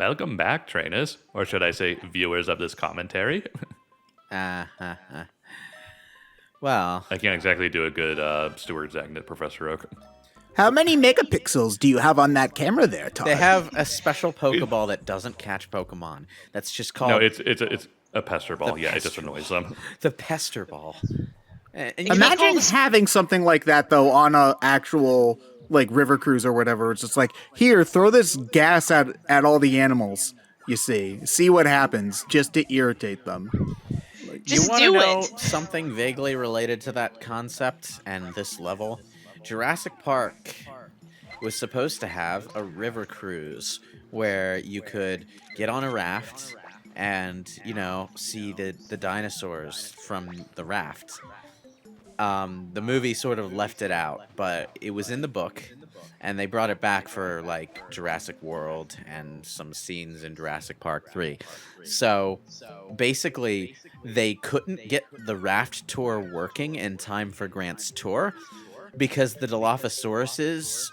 Welcome back, trainers, or should I say viewers of this commentary. Well, I can't exactly do a good Stuart Zagnit, Professor Oak. How many megapixels do you have on that camera there, Todd? they have a special Pokeball that doesn't catch Pokemon. That's just called No, it's a pester ball. Yeah, it just pester annoys them. the Pester Ball. And you Imagine having something like that, though, on a actual, like, river cruise or whatever. It's just like, here, throw this gas at all the animals, you see. See what happens, just to irritate them. you want to do know it. something vaguely related to that concept and this level? Jurassic Park was supposed to have a river cruise where you could get on a raft and, see the dinosaurs from the raft. The movie sort of left it out, but it was in the book, and they brought it back for, like, Jurassic World and some scenes in Jurassic Park 3. So, basically, they couldn't get the raft tour working in time for Grant's tour because the Dilophosauruses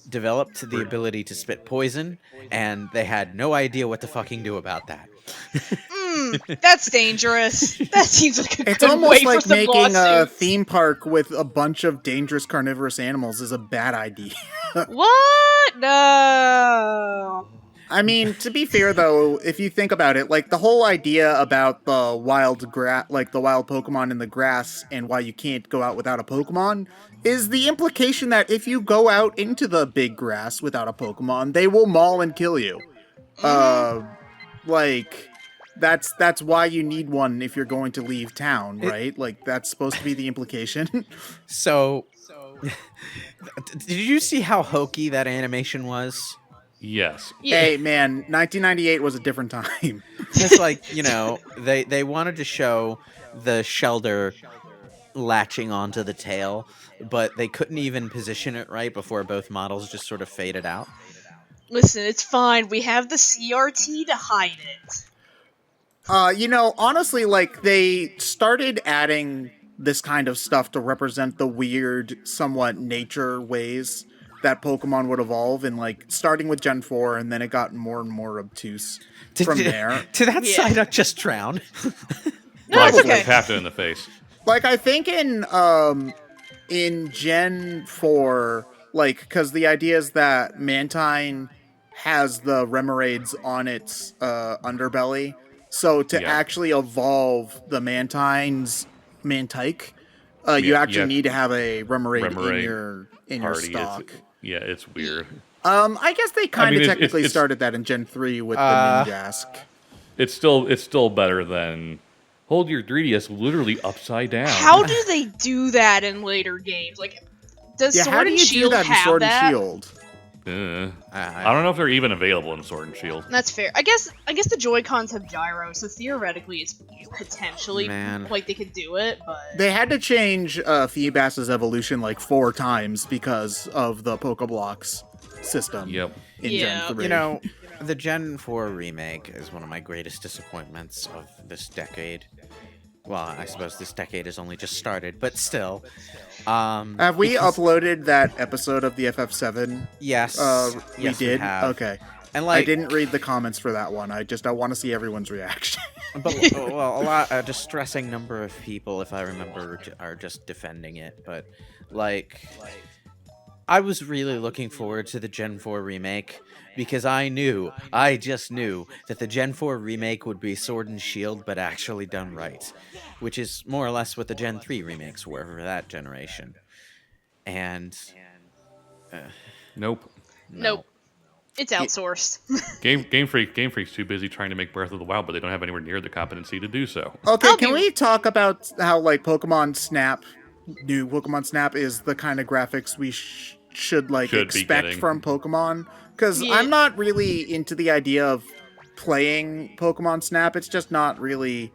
developed the ability to spit poison, and they had no idea what to fucking do about that. That's dangerous. That seems like a It's good almost way like for some making a lawsuits. theme park with a bunch of dangerous carnivorous animals is a bad idea. What? No. I mean, to be fair though, if you think about it, like the whole idea about the wild Pokemon in the grass and why you can't go out without a Pokemon is the implication that if you go out into the big grass without a Pokemon, they will maul and kill you. That's why you need one if you're going to leave town, right? Like that's supposed to be the implication. So, did you see how hokey that animation was? Yes. Yeah. Hey man, 1998 was a different time. It's like, they wanted to show the Shelder latching onto the tail, but they couldn't even position it right before both models just sort of faded out. Listen, it's fine. We have the CRT to hide it. Honestly, like, they started adding this kind of stuff to represent the weird, somewhat nature ways that Pokemon would evolve, and, like, starting with Gen 4, and then it got more and more obtuse from there. Did that Yeah. Psyduck just drown? No, it's Like, okay. tapped it in the face. Like, I think in Gen 4, like, because the idea is that Mantine has the Remoraid's on its underbelly, so to actually evolve the Mantine's Mantike, you actually need to have a Remoraid in your stock. It's weird. I guess they kind of it's- technically it's- started that in Gen 3 with the Ninjask. It's still better than hold your 3DS literally upside down. How do they do that in later games? Like, does Yeah, Sword how do and you Shield do that in have Sword that? and Shield? I don't know if they're even available in Sword and Shield. That's fair. I guess the Joy-Cons have gyro, so theoretically it's potentially like they could do it, but They had to change Feebas's evolution like 4 times because of the Pokeblocks system. Yep. In Yeah. Gen 3. The Gen 4 remake is one of my greatest disappointments of this decade. Well, I suppose this decade has only just started, but still. Have we uploaded that episode of the FF7? Yes. We yes, did? have. Okay. And I didn't read the comments for that one. I want to see everyone's reaction. But a distressing number of people, if I remember, are just defending it. But I was really looking forward to the Gen 4 remake because I just knew that the Gen 4 remake would be Sword and Shield, but actually done right, which is more or less what the Gen 3 remakes were for that generation. And Nope. nope. It's outsourced. Game Freak's too busy trying to make Breath of the Wild, but they don't have anywhere near the competency to do so. Okay, can we talk about how, like, new Pokemon Snap is the kind of graphics we should expect from Pokemon? Because I'm not really into the idea of playing Pokemon Snap. It's just not really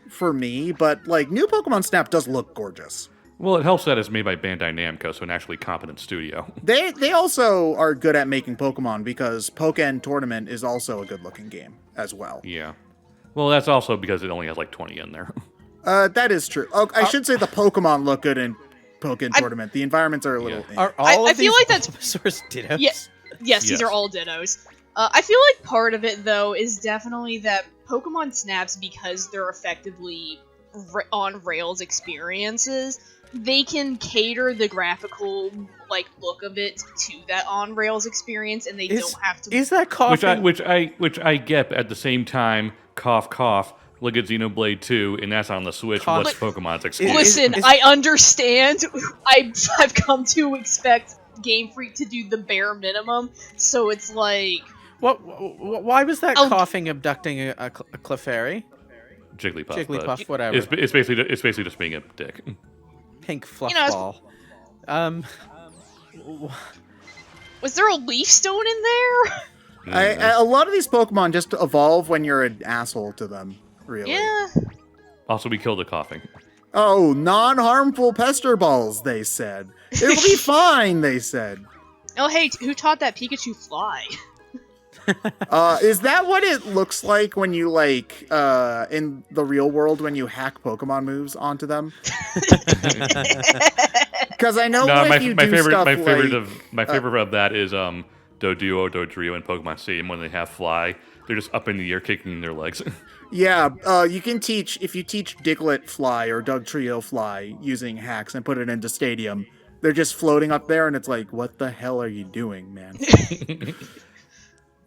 for me, but, like, new Pokemon Snap does look gorgeous. Well, it helps that it's made by Bandai Namco, so an actually competent studio. They also are good at making Pokemon because Pokken Tournament is also a good-looking game as well. Yeah. Well, that's also because it only has like 20 in there. That is true. Oh, I should say the Pokemon look good in Pokken Tournament. The environments are a little... are all I of feel these like that's Bulbasaur's Dittos? Yes, these are all Dittos. I feel like part of it, though, is definitely that Pokemon Snaps, because they're effectively on-rails experiences, they can cater the graphical, like, look of it to that on-rails experience, and they don't have to... Is that coughing? Which I get, but at the same time, cough, cough, look at Xenoblade 2, and that's on the Switch. Cough. What's Pokemon's excuse? Listen, I understand. I've come to expect Game Freak to do the bare minimum, so it's like... Why was that coughing abducting a Clefairy? Jigglypuff. Jigglypuff, whatever. It's basically just being a dick. Pink fluff You know, ball. Was there a leaf stone in there? A lot of these Pokemon just evolve when you're an asshole to them, really. Yeah. Also, we killed the coughing. Oh, non-harmful pester balls, they said. It'll be fine, they said. Oh, hey, who taught that Pikachu fly? Is that what it looks like when you, like, in the real world, when you hack Pokemon moves onto them? Because I know No, if my you favorite do stuff my favorite of that is Doduo, Dodrio, and Pokemon Stadium when they have fly. They're just up in the air kicking their legs. Yeah, you can teach, if you teach Diglett fly or Dugtrio fly using hacks and put it into Stadium, they're just floating up there and it's like, what the hell are you doing, man?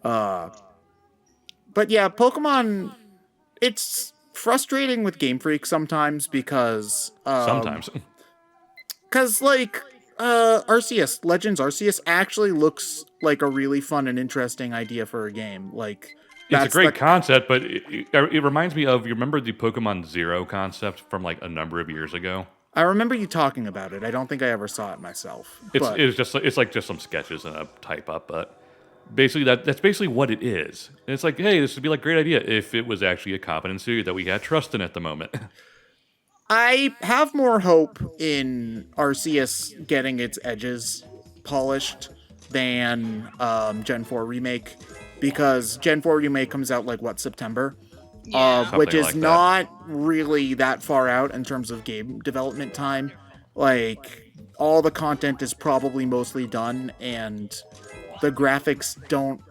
But yeah, Pokemon, it's frustrating with Game Freak sometimes because... Sometimes. Because, like, Arceus, Legends Arceus actually looks like a really fun and interesting idea for a game. Like, it's a great concept, but it reminds me of, you remember the Pokemon Zero concept from, like, a number of years ago? I remember you talking about it. I don't think I ever saw it myself. It's like just some sketches and a type up, but basically that's basically what it is. And it's like, hey, this would be like a great idea if it was actually a competency that we had trust in at the moment. I have more hope in Arceus getting its edges polished than Gen 4 Remake, because Gen 4 Remake comes out, like, what, September? Yeah. Which is like that. not really that far out in terms of game development time. Like, all the content is probably mostly done, and the graphics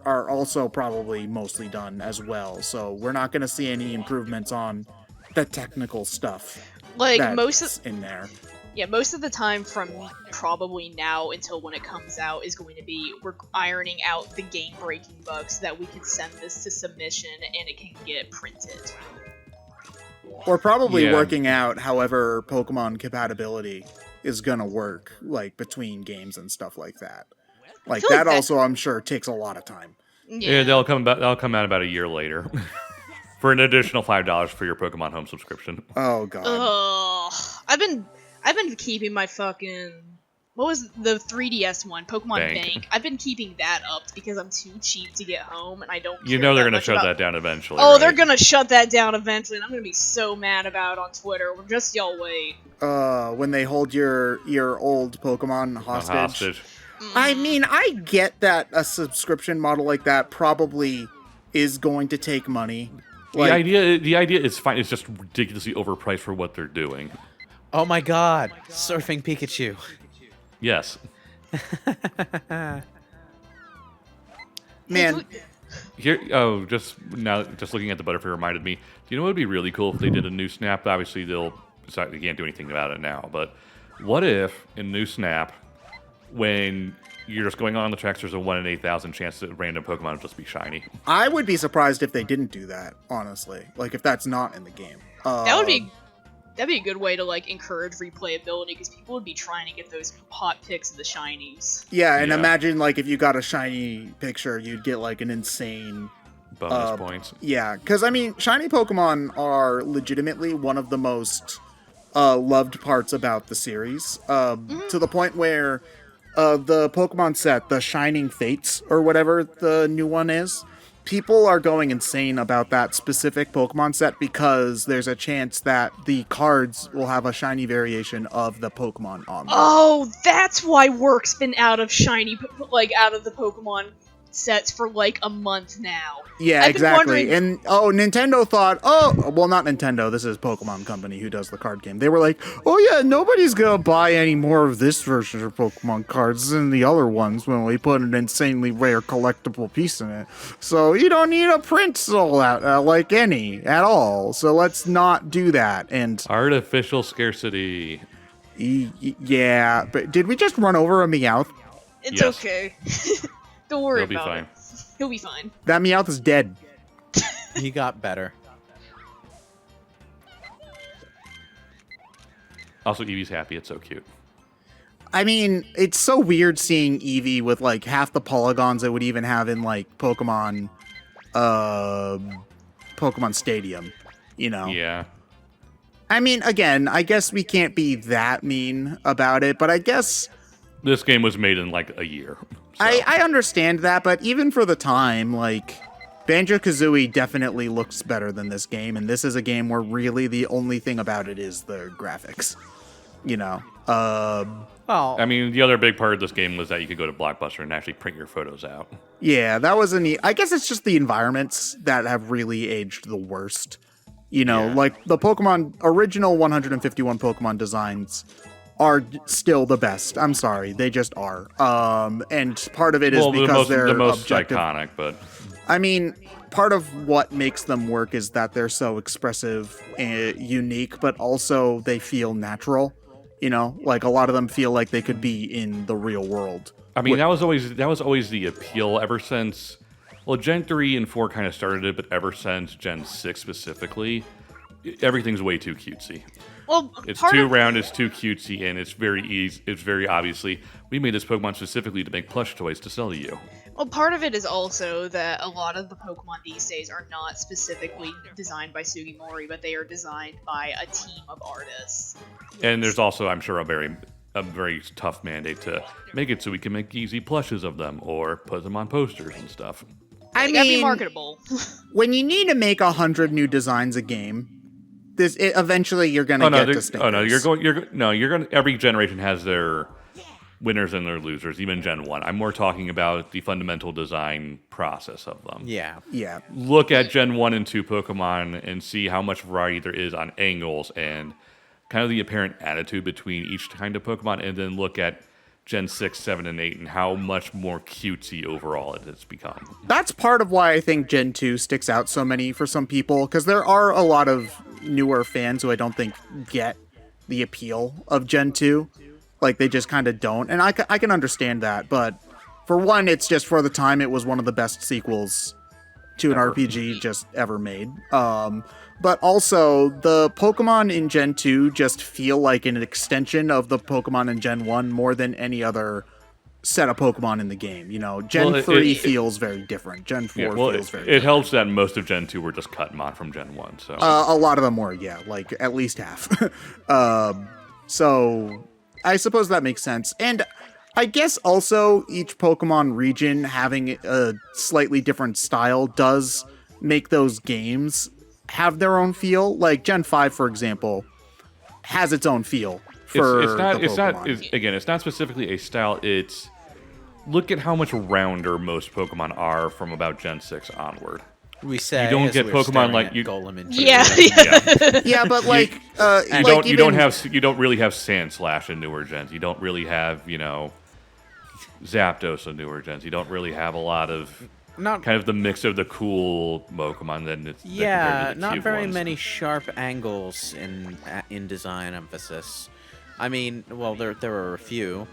are also probably mostly done as well. So we're not going to see any improvements on the technical stuff. Like, that's in there. Yeah, most of the time from probably now until when it comes out is going to be we're ironing out the game-breaking bugs so that we can send this to submission and it can get printed. We're probably working out however Pokemon compatibility is gonna work, like, between games and stuff like that. Like, that also, I'm sure, takes a lot of time. Yeah, they'll come out about a year later. For an additional $5 for your Pokemon Home subscription. Oh, God. Ugh. I've been keeping my fucking... What was the 3DS one? Pokemon Bank. I've been keeping that up because I'm too cheap to get home and I don't care. You know they're that going to much shut about... that down eventually, Oh, right? they're going to shut that down eventually and I'm going to be so mad about it on Twitter. Just y'all wait. When they hold your old Pokemon hostage. Mm-hmm. I mean, I get that a subscription model like that probably is going to take money. Like, the idea is fine. It's just ridiculously overpriced for what they're doing. Oh my god, Surfing Pikachu. Yes. Man. Just looking at the Butterfree reminded me. Do you know what would be really cool if they did a new Snap? Obviously, they can't do anything about it now. But what if in new Snap, when you're just going on the tracks, there's a 1 in 8,000 chance that random Pokemon will just be shiny? I would be surprised if they didn't do that, honestly. Like, if that's not in the game. That'd be a good way to, like, encourage replayability, because people would be trying to get those hot picks of the shinies. Yeah, and imagine, like, if you got a shiny picture, you'd get, like, an insane... bonus points. Yeah, because, I mean, shiny Pokemon are legitimately one of the most loved parts about the series, to the point where the Pokemon set, the Shining Fates, or whatever the new one is, people are going insane about that specific Pokemon set because there's a chance that the cards will have a shiny variation of the Pokemon on them. Oh, that's why work's been out of shiny, like, out of the Pokemon sets for like a month now. Yeah, I've been exactly. wondering- And Nintendo thought, well, not Nintendo. This is Pokemon Company who does the card game. They were like, oh yeah, nobody's gonna buy any more of this version of Pokemon cards than the other ones when we put an insanely rare collectible piece in it. So you don't need a print sold out like any at all. So let's not do that. And Artificial scarcity. yeah, but did we just run over a Meowth? It's Yes. okay. Don't worry He'll be about fine. it. He'll be fine. That Meowth is dead. He got better. Also, Eevee's happy. It's so cute. I mean, it's so weird seeing Eevee with like half the polygons it would even have in like Pokemon Stadium, you know? Yeah. I mean, again, I guess we can't be that mean about it, but I guess This game was made in like a year. So. I understand that, but even for the time, like, Banjo-Kazooie definitely looks better than this game, and this is a game where really the only thing about it is the graphics, you know? Well, I mean, the other big part of this game was that you could go to Blockbuster and actually print your photos out. Yeah, that was a neat. I guess it's just the environments that have really aged the worst. You know, Yeah. like the Pokemon original 151 Pokemon designs are still the best. I'm sorry, they just are. And part of it is because they're the most objective. iconic, but I mean, part of what makes them work is that they're so expressive and unique, but also they feel natural. You know, like a lot of them feel like they could be in the real world. I mean that was always the appeal ever since. Well, Gen 3 and 4 kind of started it, but ever since Gen 6 specifically, everything's way too cutesy. Well, It's part too of, round, it's too cutesy, and it's very easy. It's very obviously we made this Pokemon specifically to make plush toys to sell to you. Well, part of it is also that a lot of the Pokemon these days are not specifically designed by Sugimori, but they are designed by a team of artists. And there's also, I'm sure, a very tough mandate to make it so we can make easy plushes of them or put them on posters and stuff. I They gotta be mean, marketable. when you need to make 100 new designs a game, eventually you're gonna get to stinkers. You're going. Every generation has their winners and their losers. Even Gen 1. I'm more talking about the fundamental design process of them. yeah. Yeah. Look at Gen 1 and 2 Pokemon and see how much variety there is on angles and kind of the apparent attitude between each kind of Pokemon, and then look at Gen 6, 7, and 8 and how much more cutesy overall it has become. That's part of why I think Gen 2 sticks out so many for some people, because there are a lot of newer fans who I don't think get the appeal of Gen 2. Like, they just kind of don't. And I can understand that, but for one, it's just for the time, it was one of the best sequels to an RPG just ever made. But also, the Pokemon in Gen 2 just feel like an extension of the Pokemon in Gen 1 more than any other set of Pokemon in the game. You know, Gen 3 feels very different. Gen 4 feels very It different. helps that most of Gen 2 were just cut mod from Gen 1. So A lot of them were, yeah, like at least half. So I suppose that makes sense. And I guess also each Pokemon region having a slightly different style does make those games have their own feel. Like Gen 5, for example, has its own feel for it's not. the It's not. Pokemon. Again, it's not specifically a style. It's look at how much rounder most Pokemon are from about Gen 6 onward. We say You don't as get we're Pokemon staring like at you- Golem and Yeah. Jiggy. Yeah. Yeah, but like, You don't really have Sandslash in newer gens. You don't really have Zapdos in newer gens. You don't really have a lot of Not kind of the mix of the cool Pokemon. Then it's yeah, compared to the not cute very ones. many sharp angles in design emphasis. I mean, well, there are a few,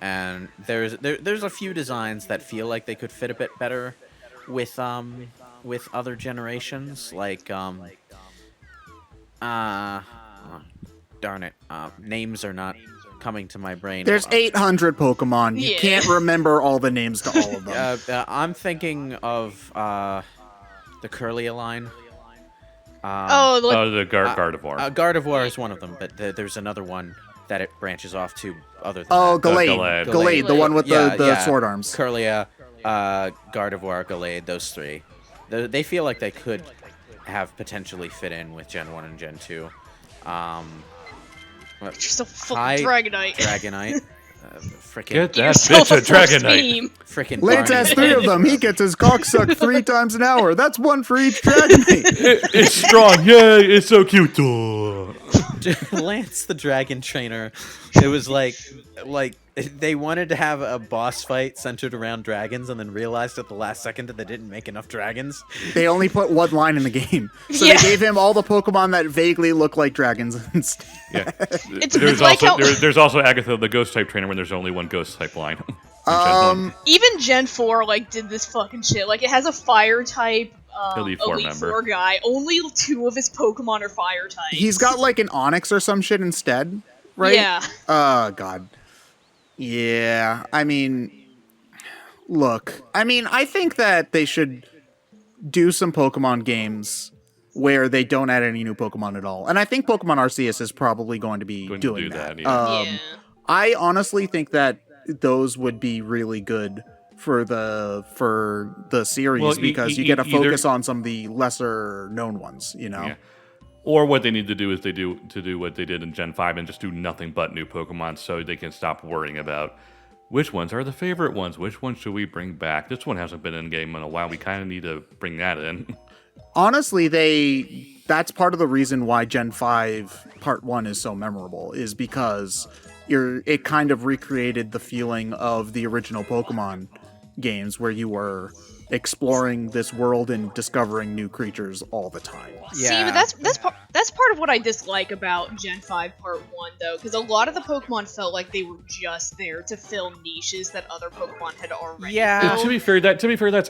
and there's a few designs that feel like they could fit a bit better with other generations, like darn it, names are not coming to my brain. there's 800 Pokemon. You Yeah. can't remember all the names to all of them. I'm thinking of the Curlia line. Oh, look, The Gardevoir. Gardevoir is one of them, but there's another one that it branches off to other than Oh, that. Gallade. Gallade. Gallade, the one with the sword arms. Curlia, Gardevoir, Gallade, those three. They feel like they could have potentially fit in with Gen 1 and Gen 2. you're so full Hi, Dragonite. Dragonite. Frickin' Get that Yourself bitch a a first Dragonite. meme. frickin' Lance Barney. has 3 of them. He gets his cock sucked 3 times an hour. That's 1 for each Dragonite. It's strong. Yay, it's so cute. Lance the Dragon Trainer. It was like they wanted to have a boss fight centered around dragons, and then realized at the last second that they didn't make enough dragons. They only put 1 line in the game. So Yeah. they gave him all the Pokemon that vaguely look like dragons instead. Yeah. It's There's like also how there's also Agatha, the ghost type trainer, when there's only 1 ghost type line. even Gen 4 like did this fucking shit. Like it has a fire type Elite Elite Four 4 guy. Only 2 of his Pokemon are fire types. He's got like an Onyx or some shit instead, right? Yeah. Oh, God. Yeah, I mean, look, I think that they should do some Pokemon games where they don't add any new Pokemon at all. And I think Pokemon Arceus is probably going to be doing that. Yeah. Yeah. I honestly think that those would be really good for the series Well, because you get to focus on some of the lesser known ones, you know? Yeah. Or what they need to do is do what they did in Gen 5 and just do nothing but new Pokemon so they can stop worrying about which ones are the favorite ones, which ones should we bring back. This one hasn't been in game in a while. We kind of need to bring that in. Honestly, that's part of the reason why Gen 5 Part 1 is so memorable, is because it kind of recreated the feeling of the original Pokemon games where you were exploring this world and discovering new creatures all the time. Yeah. See, but that's part of what I dislike about Gen 5 Part 1, though, because a lot of the Pokemon felt like they were just there to fill niches that other Pokemon had already Yeah. To be fair, that's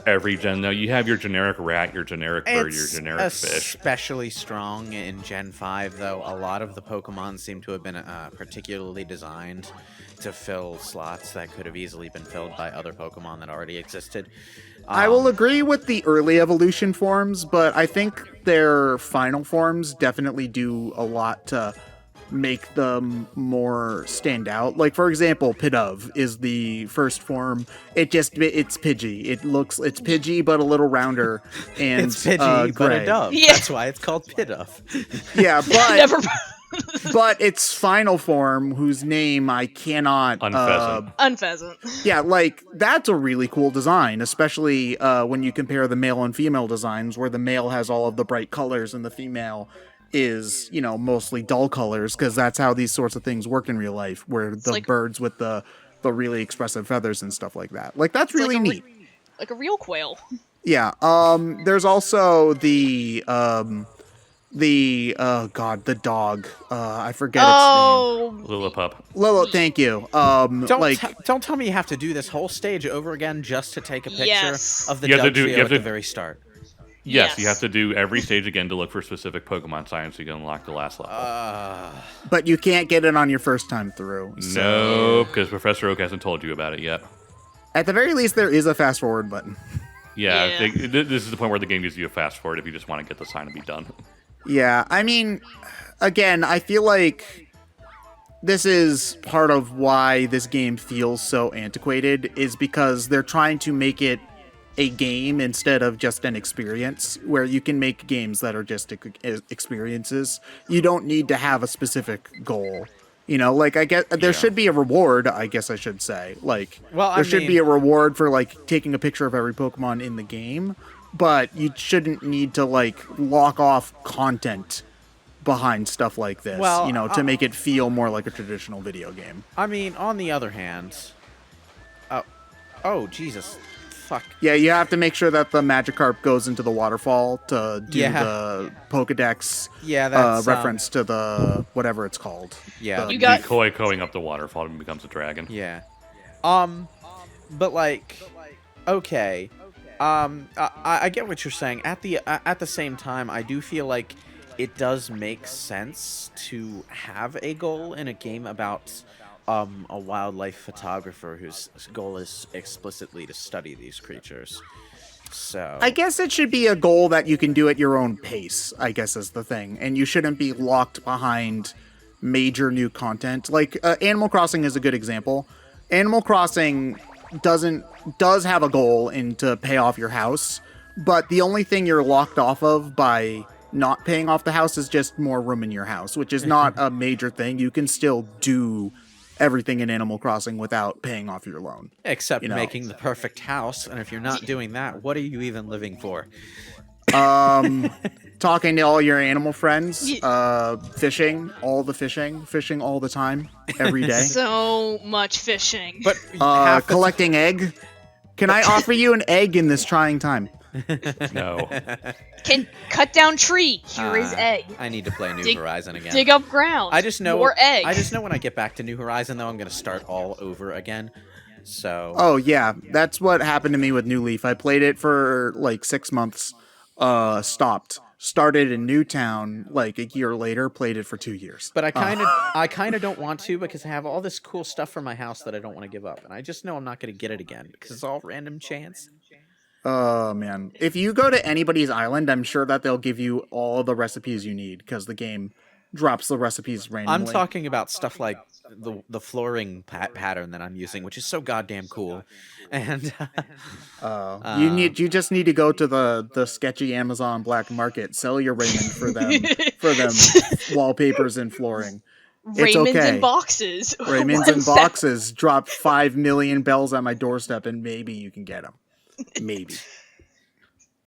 every gen though. You have your generic rat, your generic bird, your generic fish. Especially strong in Gen 5, though. A lot of the Pokemon seem to have been particularly designed to fill slots that could have easily been filled by other Pokemon that already existed. I will agree with the early evolution forms, but I think their final forms definitely do a lot to make them more stand out. Like, for example, Pidove is the first form. It's Pidgey. It's Pidgey, but a little rounder. And It's Pidgey, but a gray. dove. Yeah. That's why it's called Pidove. Yeah, but Never. but its final form, whose name I cannot... Unpheasant. Unpheasant. Yeah, like, that's a really cool design, especially when you compare the male and female designs, where the male has all of the bright colors and the female is, mostly dull colors, because that's how these sorts of things work in real life, where the like- birds with the really expressive feathers and stuff like that. Like, that's really like a neat. Like a real quail. Yeah, there's also the dog. I forget its Oh, Lillipup. name. Lilo, thank you. Don't tell me you have to do this whole stage over again just to take a picture Yes. of the You have to Doug do- you trio have at to- the very start. Yes, you Yes. have to do every stage again to look for specific Pokemon signs so you can unlock the last level. but you can't get it on your first time through. So No, because Professor Oak hasn't told you about it yet. at the very least, there is a fast forward button. Yeah, Yeah. this is the point where the game gives you a fast forward if you just want to get the sign to be done. Yeah, I mean, again, I feel like this is part of why this game feels so antiquated, is because they're trying to make it a game instead of just an experience, where you can make games that are just experiences. You don't need to have a specific goal. Like, I guess there should be a reward, I guess I should say. Like, Well, there should be a reward for, like, taking a picture of every Pokemon in the game, but you shouldn't need to, like, lock off content behind stuff like this, Well, to make it feel more like a traditional video game. I mean, on the other hand... Oh, Jesus. Fuck. Yeah, you have to make sure that the Magikarp goes into the waterfall to do Yeah. the Pokedex Yeah, that's... reference to the whatever it's called. Yeah. You got- Decoy up the waterfall and becomes a dragon. Yeah. But, like... Okay. I get what you're saying. At the same time, I do feel like it does make sense to have a goal in a game about a wildlife photographer whose goal is explicitly to study these creatures. So I guess it should be a goal that you can do at your own pace, I guess is the thing. And you shouldn't be locked behind major new content. Like, Animal Crossing is a good example. Animal Crossing does have a goal in to pay off your house, but the only thing you're locked off of by not paying off the house is just more room in your house, which is not a major thing. You can still do everything in Animal Crossing without paying off your loan. Except you know. making the perfect house, and if you're not doing that, what are you even living for? Talking to all your animal friends, fishing all the time, every day. So much fishing. But collecting egg. Can I offer you an egg in this trying time? No. Can cut down tree. Here is egg. I need to play New Horizon again. Dig up ground. I just know more egg. I just know when I get back to New Horizon, though, I'm going to start all over again. So. Oh yeah, that's what happened to me with New Leaf. I played it for like 6 months, stopped, started in Newtown like a year later, played it for 2 years. But I kind of don't want to because I have all this cool stuff for my house that I don't want to give up, and I just know I'm not going to get it again because it's all random chance. Oh man, if you go to anybody's island, I'm sure that they'll give you all the recipes you need because the game drops the recipes randomly. I'm talking about stuff like the flooring pattern that I'm using, which is so goddamn cool. And you just need to go to the sketchy Amazon black market, sell your raiment for them wallpapers and flooring. It's Raymond's okay. in boxes. Raymond's in boxes. Drop 5 million bells at my doorstep, and maybe you can get them. Maybe.